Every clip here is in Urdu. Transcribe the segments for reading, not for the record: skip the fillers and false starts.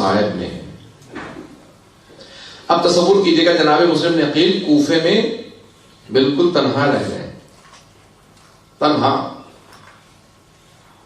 صاحب نے. اب تصور کیجئے گا جناب مسلم نے عقیل کوفے میں بالکل تنہا رہ گئے, تنہا,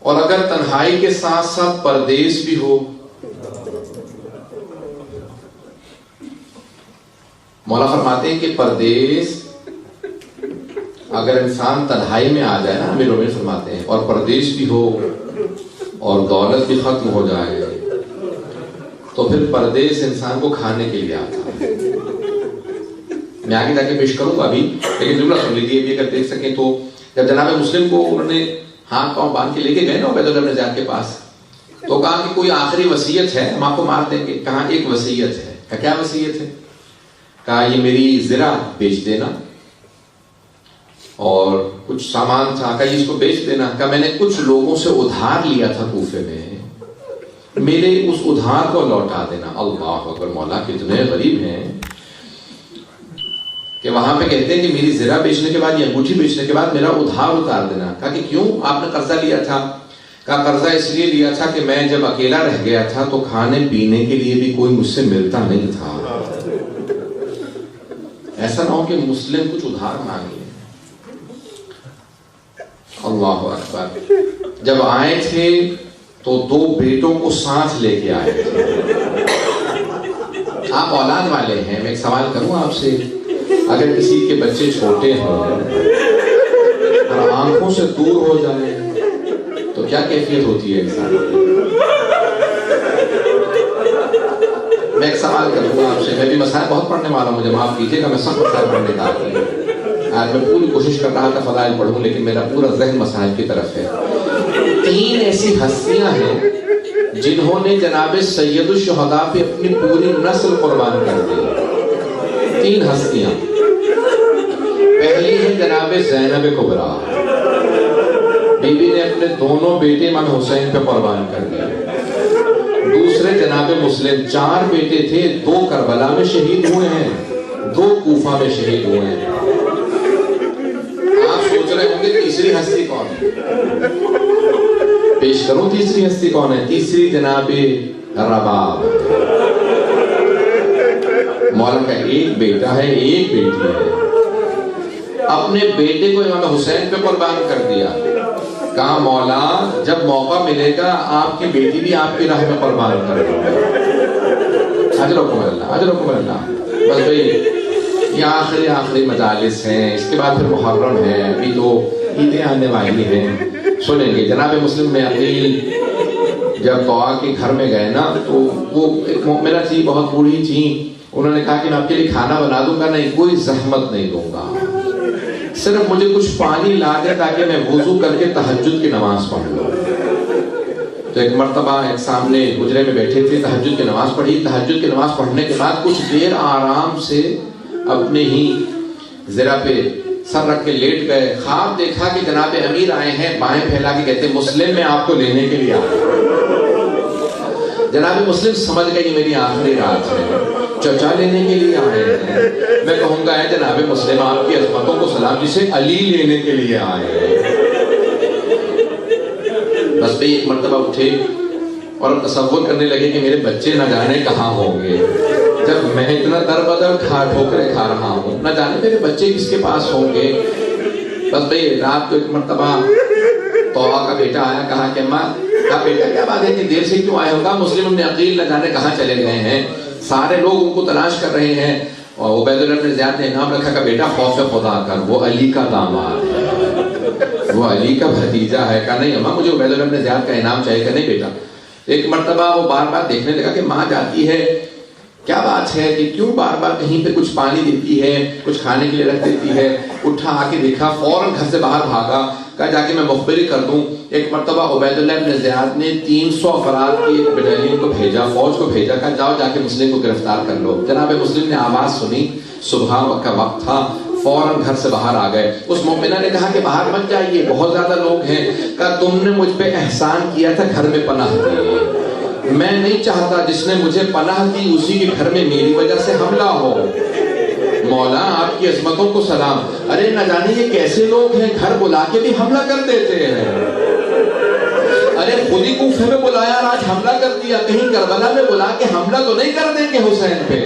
اور اگر تنہائی کے ساتھ ساتھ پردیس بھی ہو. مولا فرماتے ہیں کہ پردیس اگر انسان تنہائی میں آ جائے نا, امیر المومنین فرماتے ہیں, اور پردیس بھی ہو اور دولت بھی ختم ہو جائے, تو پھر پردیس انسان کو کھانے کے لیے آتا ہے. میں آگے جا کے پیش کروں گا ابھی, لیکن جملہ سن لیجیے بھی اگر دیکھ سکیں تو. جب جناب مسلم کو انہوں نے ہاتھ پاؤں باندھ کے لے کے گئے نا عبید اللہ بن زیاد کے پاس, تو کہا کہ کوئی آخری وصیت ہے, ہم آپ کو مار دیں گے. کہا ایک وصیت ہے. کہا کیا وصیت ہے؟ کہا یہ میری زرع بیچ دینا, اور کچھ سامان تھا, کہا اس کو بیچ دینا. کہا میں نے کچھ لوگوں سے ادھار لیا تھا کوفے میں, میرے اس ادھار کو لوٹا دینا. اللہ اکبر, مولا کتنے غریب ہیں کہ وہاں پہ کہتے ہیں کہ میری زرع بیچنے کے بعد یا انگوٹھی بیچنے کے بعد میرا ادھار اتار دینا. کہا کہ کیوں, آپ نے قرضہ لیا تھا؟ کہا قرضہ اس لیے لیا تھا کہ میں جب اکیلا رہ گیا تھا تو کھانے پینے کے لیے بھی کوئی مجھ سے ملتا نہیں تھا. ایسا نہ ہو کہ مسلم کچھ ادھار مانگے. اللہ اکبر. جب آئے تھے تو 2 بیٹوں کو ساتھ لے کے آئے تھے. آپ اولاد والے ہیں, میں ایک سوال کروں آپ سے, اگر کسی کے بچے چھوٹے ہوں اور آنکھوں سے دور ہو جائیں تو کیا کیفیت ہوتی ہے انسان کی؟ میں ایک سوال کروں گا آپ سے, میں بھی مسائل بہت پڑھنے والا ہوں, مجھے معاف کیجیے گا, میں سب مسائل پڑھنے کا آتی ہوں. آج میں پوری کوشش کر رہا تھا فضائل پڑھوں, لیکن میرا پورا ذہن مسائل کی طرف ہے. 3 ایسی ہستیاں ہیں جنہوں نے جناب سید الشہداء پہ اپنی پوری نسل قربان کر دی. 3 ہستیاں. پہلی ہے جناب زینب کبریٰ, بی بی نے اپنے دونوں بیٹے امام حسین پہ قربان کر دیا. دوسرے جناب مسلم, 4 بیٹے تھے, 2 کربلا میں شہید ہوئے ہیں, 2 کوفہ میں شہید ہوئے ہیں. آپ سوچ رہے ہوں گے تیسری ہستی کون ہے؟ پیش کروں تیسری ہستی کون ہے؟ تیسری جناب رباب. مولا کا ایک بیٹا ہے, ایک بیٹی ہے, اپنے بیٹے کو امام حسین پہ قربان کر دیا. کہا مولا جب موقع ملے گا آپ کی بیٹی بھی آپ کی راہ میں قربان کر دو. اجرکم اللہ, اجرکم اللہ. بس بھئی یہ آخری مجالس ہیں, اس کے بعد پھر محرم ہے, ابھی تو عیدیں آنے والی ہیں. سنیں گے جناب مسلم میں عقیل جب طوا کے گھر میں گئے نا, تو وہ ایک مومنہ تھی, بہت بوڑھی تھی. انہوں نے کہا کہ میں آپ کے لیے کھانا بنا دوں گا, نہیں کوئی زحمت نہیں دوں گا, صرف مجھے کچھ پانی لا دے تاکہ میں وضو کر کے تہجد کی نماز پڑھ لوں. تو ایک مرتبہ ایک سامنے حجرے میں بیٹھے تھے, تہجد کی نماز پڑھی. تہجد کی نماز پڑھنے کے بعد کچھ دیر آرام سے اپنے ہی زرہ پہ سر رکھ کے لیٹ گئے. خواب دیکھا کہ جناب امیر آئے ہیں, بائیں پھیلا کے کہتے مسلم میں آپ کو لینے کے لیے آیا. جناب مسلم سمجھ گئے یہ میری آخری رات ہے, چچا لینے کے لیے آئے ہیں. میں کہوں گا اے جناب مسلم آپ کی عظمتوں کو سلام, جسے علی لینے کے لیے آئے ہیں. بس بھئی ایک مرتبہ اٹھے اور تصور کرنے لگے کہ میرے بچے نہ جانے کہاں ہوں گے, جب میں اتنا در بدر ٹھوکریں کھا رہا ہوں, نہ جانے میرے بچے کس کے پاس ہوں گے. بس بھئی رات کو ایک مرتبہ طوا کا بیٹا آیا, کہا کہ ماں, کہا بیٹا کیا بات ہے کہ دیر سے کیوں آئے ہوگا؟ مسلم ابن عقیل نہ جانے کہاں چلے گئے ہیں, سارے لوگ ان کو تلاش کر رہے ہیں. اور عبید اللہ بن زیاد نے انعام رکھا کہ بیٹا خوف خدا کر, وہ علی کا داماد ہے, وہ علی کا بھتیجا ہے. کہا نہیں اماں مجھے عبید اللہ بن زیاد کا انعام چاہیے. کہ نہیں بیٹا. ایک مرتبہ وہ بار بار دیکھنے لگا کہ ماں جاتی ہے, کیا بات ہے کہ کیوں بار بار کہیں پہ کچھ پانی دیتی ہے, کچھ کھانے کے لیے رکھ دیتی ہے. اٹھا آ کے دیکھا, فوراً گھر سے باہر بھاگا, کہا جا کے میں مخبری کر دوں. ایک مرتبہ عبید اللہ بن زیاد نے 300 افراد کی ایک بٹالین کو بھیجا, فوج کو بھیجا, کہا جاؤ جا کے مسلم کو گرفتار کر لو. جناب مسلم نے آواز سنی, صبح کا وقت تھا, فوراً گھر سے باہر آ گئے. اس مومنہ نے کہا کہ باہر مت جائیے, بہت زیادہ لوگ ہیں. کہا تم نے مجھ پہ احسان کیا تھا, گھر میں پناہ دی, میں نہیں چاہتا جس نے مجھے پناہ دی اسی کے گھر میں میری وجہ سے حملہ ہو. مولا آپ کی عظمتوں کو سلام. ارے نہ جانے یہ کیسے لوگ ہیں, گھر بلا کے بھی حملہ کر دیتے ہیں. ارے خود ہی کوفے میں بلایا اور آج حملہ کر دیا، کہیں کربلا میں بلا کے حملہ تو نہیں کر دیں گے حسین پہ؟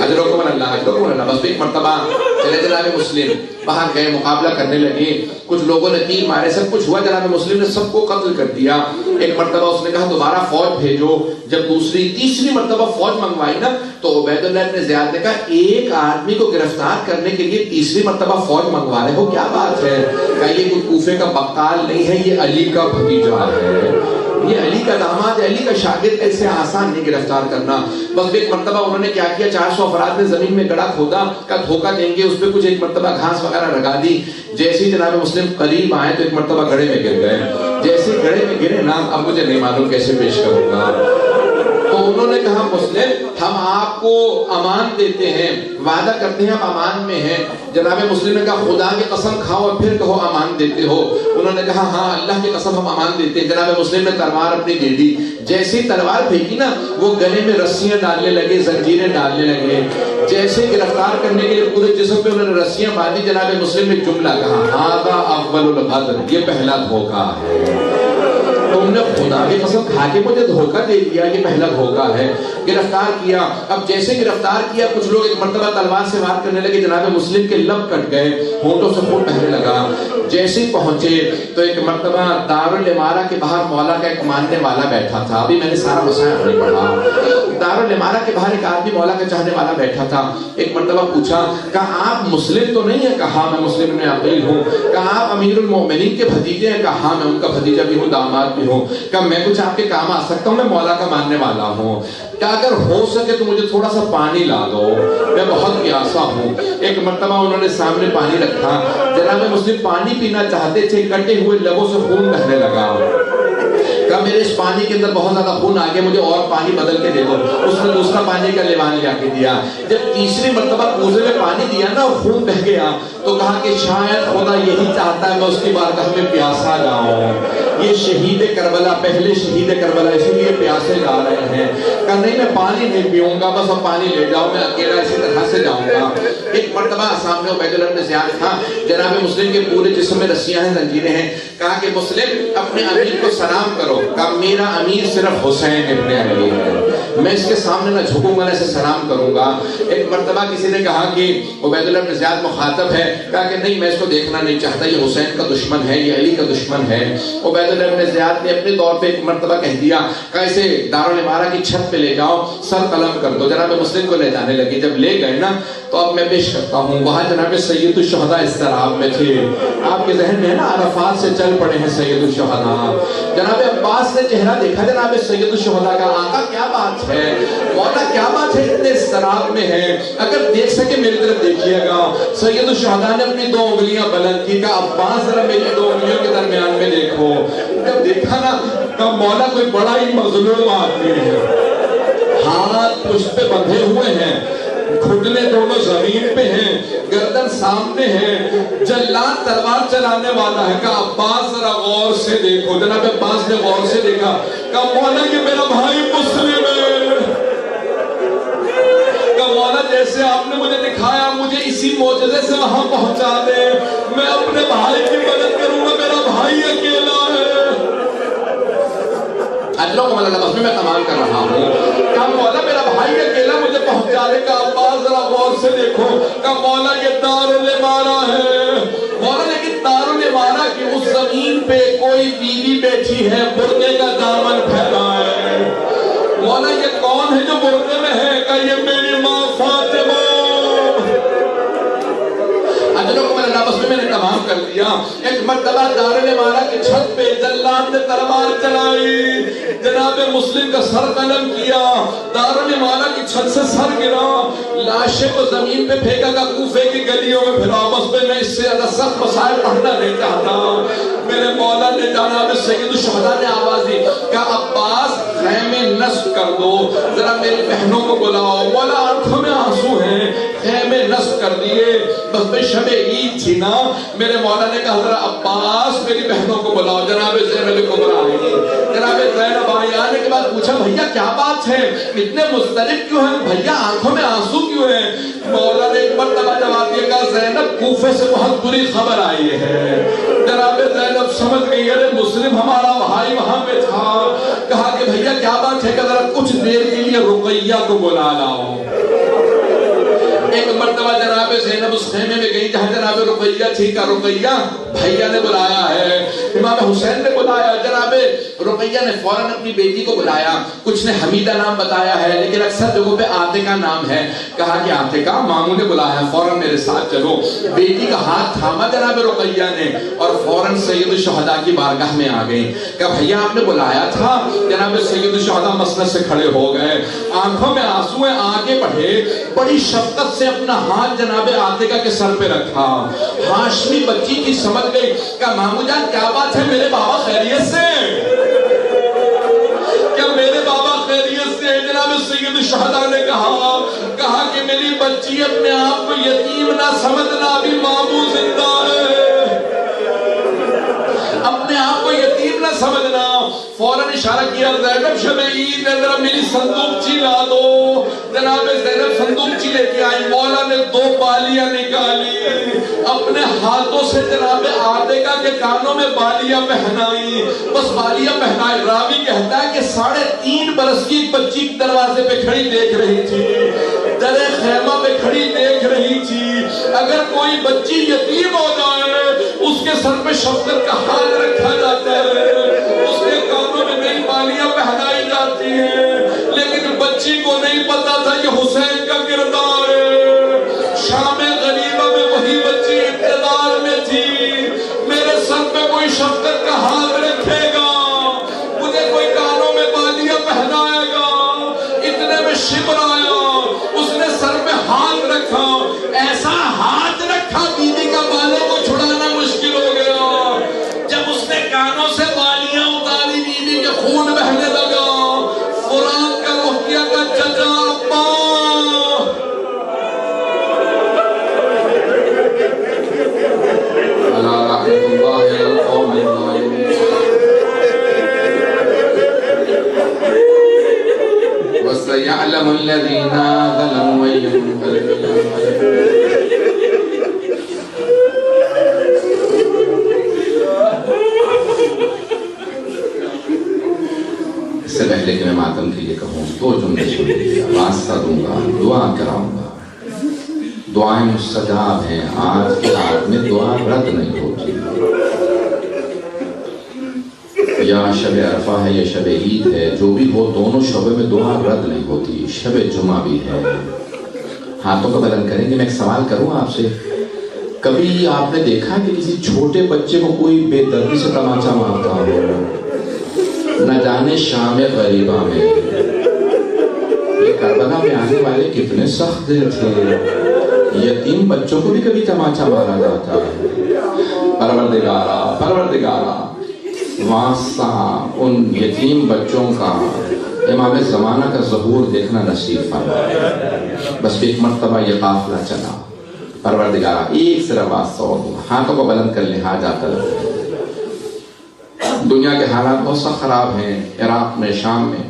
اجرکم اللہ، اجرکم اللہ۔ بس ایک مرتبہ چلے جناب مسلم باہر گئے، مقابلہ کرنے لگے، کچھ لوگوں نے تیر مارے، سب کچھ ہوا، جناب مسلم نے سب کو قتل کر دیا۔ ایک مرتبہ اس نے کہا دوبارہ فوج بھیجو، جب تیسری مرتبہ فوج منگوائی نا تو عبید اللہ بن زیاد نے کہا ایک آدمی کو گرفتار کرنے کے لیے تیسری مرتبہ فوج منگوا رہے ہو، کیا بات ہے؟ کہا یہ کوئی کوفے کا بقال نہیں ہے، یہ علی کا بھتیجا ہے، یہ علی کا داماد ہے، علی کا شاگرد، ایسے آسان نہیں گرفتار کرنا۔ بس ایک مرتبہ انہوں نے کیا کیا، 400 افراد نے زمین میں گڑھا کھودا، کا دھوکہ دیں گے، اس پہ کچھ ایک مرتبہ گھاس وغیرہ لگا دی۔ جیسے ہی جناب مسلم قریب آئے تو ایک مرتبہ گڑھے میں گر گئے۔ جیسے گڑھے میں گرے نا، اب مجھے نہیں معلوم کیسے پیش کروں گا، تو انہوں نے کہا مسلم ہم آپ کو امان دیتے ہیں، وعدہ کرتے ہیں آپ امان میں ہیں۔ جناب مسلم نے کہا خدا کی قسم کھاؤ اور پھر کہو امان دیتے ہو۔ انہوں نے کہا ہاں اللہ کی قسم ہم امان دیتے ہیں۔ جناب مسلم نے تلوار اپنی دے دی، جیسے تلوار پھینکی نا وہ گلے میں رسیاں ڈالنے لگے، زنجیریں ڈالنے لگے، جیسے گرفتار کرنے کے لیے پورے جسم پہ انہوں نے رسیاں باندھی۔ جناب مسلم نے جملہ کہا ھذا اول الغدر، یہ پہلا دھوکہ ہے، تم نے خدا کی قسم کھا کے مجھے دھوکہ دے دیا، یہ پہلا دھوکہ ہے۔ گرفتار کیا، اب جیسے گرفتار کیا کچھ لوگ ایک مرتبہ تلوار سے وار کرنے لگے، جناب مسلم کے لب کٹ گئے، ہونٹوں سے خون بہنے لگا۔ جیسے پہنچے تو ایک مرتبہ دارالامارہ کے باہر مولا کا ایک ماننے والا بیٹھا تھا، ابھی میں نے سارا مسائل نہیں پڑھا۔ دارالامارہ کے باہر ایک آدمی مولا کا چاہنے والا بیٹھا تھا، ایک مرتبہ پوچھا کہا آپ مسلم تو نہیں ہے؟ کہا میں مسلم بن عقیل ہوں۔ کہا آپ امیر المومنین کے بھتیجے ہیں؟ کہا میں ان کا بھتیجا بھی ہوں، داماد بھی ہوں۔ کہا میں کچھ آپ کے کام آ سکتا ہوں؟ میں مولا کا ماننے والا ہوں، کہ اگر ہو سکے تو مجھے تھوڑا سا پانی لا دو، میں بہت پیاسا ہوں۔ ایک مرتبہ انہوں نے سامنے پانی رکھا، جناب مسلم پانی پینا چاہتے تھے، کٹے ہوئے لبوں سے خون بہنے لگا۔ کہا میرے اس پانی کے اندر بہت زیادہ خون آ گیا، مجھے اور پانی بدل کے دے دو۔ اس نے دوسرا پانی کا لیوان لیا کے دیا۔ جب تیسری مرتبہ کوزے میں پانی دیا نا اور خون بہ گیا تو کہا کہ شاید خدا یہی چاہتا ہے میں اس کی بارگاہ میں پیاسا جاؤں، یہ شہید کربلا، پہلے شہید کربلا، اسی لیے پیاسے جا رہے ہیں۔ کہا نہیں میں پانی نہیں پیوں گا، بس اب پانی لے جاؤ، میں اکیلا اسی طرح سے جاؤں گا۔ ایک مرتبہ سامنے عبید اللہ بن زیاد تھا، جناب مسلم کے پورے جسم میں رسیاں ہیں، زنجیریں ہیں۔ کہا کہ مسلم اپنے امیر کو سلام کرو۔ کہا میرا امیر صرف حسین ابن علی ہے، میں اس کے سامنے نہ جھکوں گا نہ اسے سلام کروں گا۔ ایک مرتبہ کسی نے کہا کہ عبید اللہ بن زیاد مخاطب ہے، کہا کہ نہیں میں اس کو دیکھنا نہیں چاہتا، یہ حسین کا دشمن ہے، یہ علی کا دشمن ہے۔ عبید اللہ بن زیاد نے اپنے طور پہ ایک مرتبہ کہہ دیا کہ اسے دارالامارہ کی چھت پہ لے جاؤ، سر قلم کر دو۔ جناب مسلم کو لے جانے لگے، جب لے گئے نا تو اب میں پیش کرتا ہوں، وہاں جناب سید الشہداء اضطراب میں تھے۔ آپ کے ذہن میں ہے نا عرفات سے چل پڑے ہیں سید الشہداء۔ جناب عباس نے چہرہ دیکھا جناب سید الشہداء کا، آقا کیا بات ہے، مولا کیا بات ہے، اتنے اضطراب میں ہے، اگر دیکھ سکے میری طرف دیکھیے گا۔ سید الشہداء نے اپنی 2 انگلیاں بلند کی، کہا عباس ذرا میری 2 انگلیوں کے درمیان میں دیکھو۔ جب دیکھا نا کہا مولا کوئی بڑا ہی مظلوم آدمی ہے، ہاتھ پشت پہ بندھے ہوئے ہیں، گھٹنے دونوں زمین پہ ہیں، گردن سامنے ہے، جلاد تلوار چلانے والا ہے۔ کہا عباس ذرا غور سے دیکھو۔ جناب عباس نے غور سے دیکھا، کہا مولا یہ میرا بھائی مسلم ہے۔ کہا مولا جیسے آپ نے مجھے دکھایا مجھے اسی معجزے سے وہاں پہنچا دے، میں اپنے بھائی کی مدد کروں گا، میرا بھائی اکیلا ہے۔ اجلوں کو بس میں تمام کر رہا ہوں۔ کہا مولا میرا بھائی اکیلا مجھے پہنچا دے۔ کہا عباس ذرا غور سے دیکھو۔ کہا مولا یہ دارالامارہ ہے۔ مولا لیکن دارالامارہ کی اس زمین پہ کوئی بیوی بیٹھی ہے، برقعے کا دامن پھیلا ہے۔ مولا یہ کون ہے جو برقعے میں ہے؟ کہا یہ میری ماں فاطمہ۔ اجلوں کو میں نے تمام کر دیا۔ ایک مرتبہ دارالامارہ کی چھت پہ جلاد نے تلوار چلائی، جناب مسلم کا سر قلم کیا، دارالامارہ کی چھت سے سر گرا، لاشیں کو زمین پہ پھینکا، کا کوفے کی گلیوں میں پھرا۔ بس میں اس سے زیادہ سخت مسائل پڑھنا نہیں چاہتا۔ میرے مولا نے جناب سید الشہداء نے آواز دی، کہا عباس خیمے نصب کر دو، ذرا میری بہنوں کو بلاؤ۔ مولا آنکھوں میں آنسو ہیں، خیمے نصب کر دیے۔ بس میں شب عید تھی نا، میرے مولا نے کہا ذرا عباس میری بہنوں کو بلاؤ۔ جناب زینب کبریٰ آئی، جناب زینب آئی، آنے کے بعد پوچھا بھیا کیا بات بات ہے, اتنے مضطرب کیوں ہیں بھیا, آنکھوں میں آنسو کیوں ہیں؟ مولا نے ایک مرتبہ جواب دیا, کہا زینب کوفے سے بہت بری خبر آئی ہے. جناب زینب سمجھ گئی, ارے مسلم ہمارا بھائی وہاں پہ تھا. کہا کہ بھیا کیا بات ہے, کہ ذرا کچھ دیر کے لیے رقیہ کو بلا لاؤ. ایک مرتبہ جناب زینب اس خیمے میں گئی جہاں جناب رقیہ تھی. کا رقیہ بھیا نے بلایا ہے, امام حسین نے بلایا. جناب رقیہ نے فوراً اپنی بیٹی کو بلایا. کچھ نے حمیدہ نام بتایا ہے, لیکن اکثر جگہوں پہ عاتقہ نام ہے. کہا کہ عاتقہ ماموں نے بلایا, فوراً میرے ساتھ چلو. بیٹی کا ہاتھ تھاما جناب رقیہ نے اور فوراً سید الشہداء کی بارگاہ میں آ گئی. کہا بھیا آپ نے بلایا تھا. جناب سید الشہداء مسند سے کھڑے ہو گئے, آنکھوں میں آنسو ہیں, آگے بڑھے, بڑی شفقت سے اپنا ہاتھ جناب عاتقہ کے سر پہ رکھا. ہاشمی بچی کی سمجھ گئی. کہا مامو جان کیا بات ہے, میرے بابا خیریت سے ہیں؟ کیا میرے بابا خیریت سے ہیں؟ جناب سید الشہداء نے کہا کہ میری بچی اپنے آپ کو یتیم نہ سمجھنا, ابھی مامو زندہ ہے. اپنے آپ کو یتیم نہ سمجھنا. فوراً اشارہ کیا, زینب شب عید ہے, ذرا میری صندوقچی لا دو. جناب زینب صندوقچی لے کے آئی. مولا نے 2 بالیاں نکالی, اپنے ہاتھوں سے جناب عاتقہ کے کانوں میں بالیاں پہنائی. بس بالیاں پہنائی. راوی کہتا ہے کہ 3.5 برس کی ایک بچی دروازے پہ کھڑی دیکھ رہی تھی, درے خیمہ پہ کھڑی دیکھ رہی تھی. اگر کوئی بچی یتیم ہو جائے, اس کے سر پہ شفقت کا ہاتھ رکھا جاتا ہے, اس کے کانوں میں نئی بالیاں پہنائی جاتی ہیں. لیکن بچی کو نہیں پتا تھا کہ حسین کا کردار ہے. شام غریبہ میں وہی بچی انتظار میں تھی, میرے سر پہ کوئی شفقت کا ہاتھ رکھے گا, مجھے کوئی کانوں میں بالیاں پہنائے گا. اتنے میں شبر آیا, اس نے سر پہ ہاتھ رکھا, ایسا ہاتھ رکھا بیوی کا بالوں کو چھڑانا مشکل ہو گیا. جب اس نے کانوں سے بالیاں اتاری, بیوی کے خون بہنے لگا. قرآن کا رقیہ کا چچا ابا, اللہ رحمت اللہ علی القوم الظالمین. وَسَيَعْلَمُ الَّذِينَ ظَلَمُوا وَيَنقَلِبُ. اس سے پہلے کہ میں ماتم کے لیے کہوں, 2 جملے سن لیجیے, واسطہ دوں گا, دعا کراؤں گا. دعائیں مستجاب ہیں. آج کی رات میں دعا رد نہیں ہوتی. یا شب عرفہ ہے یا شب عید ہے, جو بھی ہو, دونوں شبوں میں دعا رد نہیں ہوتی. شب جمعہ بھی ہے. ہاتھوں کا بلند کریں گے. میں ایک سوال کروں آپ سے, کبھی آپ نے دیکھا کہ کسی چھوٹے بچے کو کوئی بے دردی سے تماچا مارتا ہو؟ نہ جانے شام غریبہ میں یہ کربلا میں آنے والے کتنے سخت تھے. یتیم بچوں کو بھی کبھی تماچا مارا جاتا ہے. پروردگارا واسطہ ان یتیم بچوں کا امام زمانہ کا ظہور دیکھنا نصیب فرما. بس ایک مرتبہ یہ قافلہ چلا. پروردگارا ایک صرف واسطہ اور دوں, ہاتھوں کو بلند کر لے, ہاتھ جاتا ہے. دنیا کے حالات بہت سخت خراب ہیں. عراق میں, شام میں,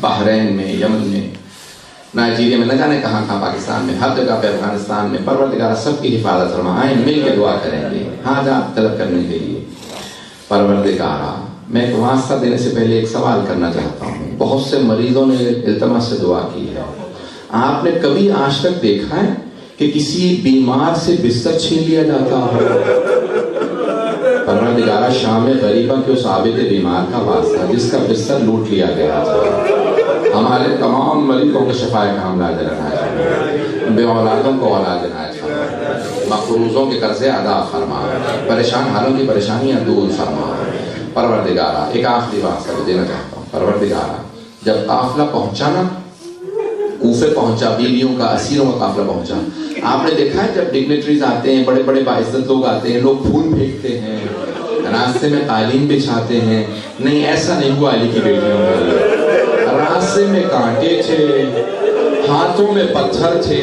بحرین میں, یمن میں, نائجیریا میں, نہ جانے کہاں کہاں, پاکستان میں, ہر جگہ پہ, افغانستان میں. پروردگارہ سب کی حفاظت فرما. آئیں مل کے دعا کریں گے حاجات طلب کرنے کے لیے. پروردگارہ میں ایک واسطہ دینے سے پہلے ایک سوال کرنا چاہتا ہوں. بہت سے مریضوں نے التماس سے دعا کی ہے. آپ نے کبھی آج تک دیکھا ہے کہ کسی بیمار سے بستر چھین لیا جاتا ہو؟ پروردگارہ شام غریبہ کے اس عابد بیمار کا واسطہ جس کا بستر لوٹ لیا گیا تھا, ہمارے تمام مریضوں کو شفائے کاملہ عنایت فرما. بے اولادوں کو اولاد عنایت فرما. مقروضوں کے قرضے ادا فرما. پریشان حالوں کی پریشانیاں دور فرما. پروردگارہ ایک آخری واسطہ دینا چاہتا ہوں. پروردگارہ جب قافلہ پہنچا نا, کوفے پہنچا, بیویوں کا, اسیروں کا قافلہ پہنچا, آپ نے دیکھا ہے جب ڈگنیٹریز آتے ہیں, بڑے بڑے باعزت لوگ آتے ہیں, لوگ پھول پھینکتے ہیں, راستے میں قالین بچھاتے ہیں. نہیں, ایسا نہیں ہوا علی کی بیٹیوں میں. راستے میں کانٹے تھے, ہاتھوں میں پتھر تھے,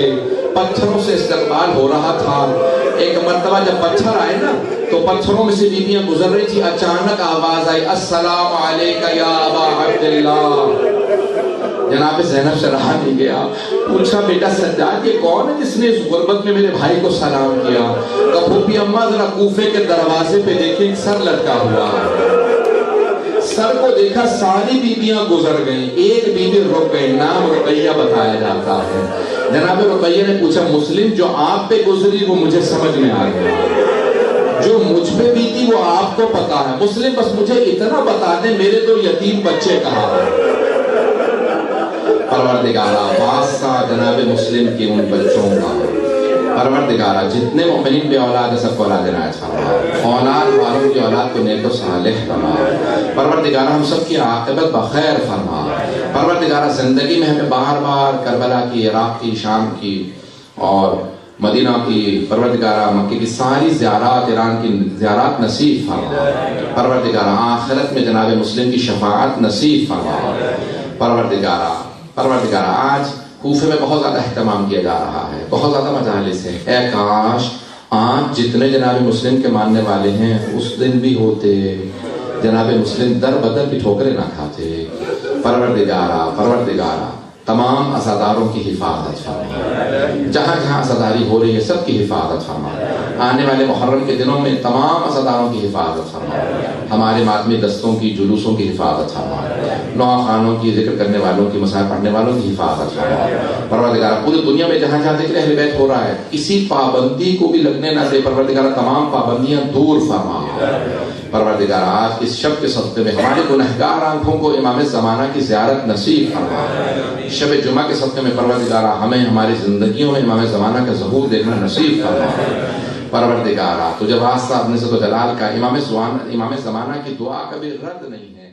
پتھروں سے استقبال ہو رہا تھا. ایک مرتبہ جب پتھر آئے نا تو پتھروں میں سے بیویاں گزر رہی تھی, اچانک آواز آئی, السلام علیکہ یا ابا عبداللہ. جناب زینب سے رہا نہیں گیا، پوچھا بیٹا سجاد یہ کون ہے جس نے اس غربت میں میرے بھائی کو سلام کیا؟ کہا پھوپھی اماں ذرا کوفے کے دروازے پہ دیکھیں ایک سر لٹکا ہوا ہے۔ سر کو دیکھا ساری بیویاں گزر گئیں، ایک بیوی رک گئی، نام رقیہ بتایا جاتا ہے۔ جناب رقیہ نے پوچھا مسلم جو آپ پہ گزری وہ مجھے سمجھ میں آ گیا، جو مجھ پہ بیتی وہ آپ کو پتا ہے، مسلم بس مجھے اتنا بتا دیں میرے دو یتیم بچے کہاں ہیں؟ پروردگارہ واسطہ جناب مسلم کی ان بچوں کا، پروردگارہ جتنے مومنین بے اولاد ہے سب کو اولاد عنایت فرما، اولاد والوں کی اولاد کو نیک و صالح بنا، پروردگارہ ہم سب کی عاقبت بخیر فرما، پروردگارہ زندگی میں ہمیں بار بار کربلا کی، عراق کی، شام کی اور مدینہ کی، پروردگارہ مکہ کی ساری زیارات، ایران کی زیارات نصیب فرما، پروردگارہ آخرت میں جناب مسلم کی شفاعت نصیب فرما، پروردگارہ آج کوفے میں بہت زیادہ اہتمام کیا جا رہا ہے، بہت زیادہ مجالس ہیں، اے کاش آج جتنے جناب مسلم کے ماننے والے ہیں اس دن بھی ہوتے، جناب مسلم در بدر کی ٹھوکریں نہ کھاتے۔ پروردگارہ تمام عزاداروں کی حفاظت فرما، جہاں جہاں عزاداری ہو رہی ہے سب کی حفاظت فرما، آنے والے محرم کے دنوں میں تمام عزاداروں کی حفاظت فرما، ہمارے ماتمی دستوں کی، جلوسوں کی حفاظت فرما، نوخانوں کی، ذکر کرنے والوں کی، مصاحف پڑھنے والوں کی حفاظت فرما۔ پروردگارہ پوری دنیا میں جہاں جہاں ذکر اہل بیت ہو رہا ہے کسی پابندی کو بھی لگنے نہ دے، پروردگارہ تمام پابندیاں دور فرما۔ پروردگارہ آج اس شب کے صدقے میں ہمارے گنہگار آنکھوں کو امام زمانہ کی زیارت نصیب فرما، شب جمعہ کے صدقے میں پروردگارہ ہمیں ہماری زندگیوں میں امام زمانہ کا ظہور دیکھنا نصیب فرما۔ پروردگارہ تجھے واسطہ اپنے ذات و جلال کا امام زمانہ کی دعا کبھی رد نہیں ہے۔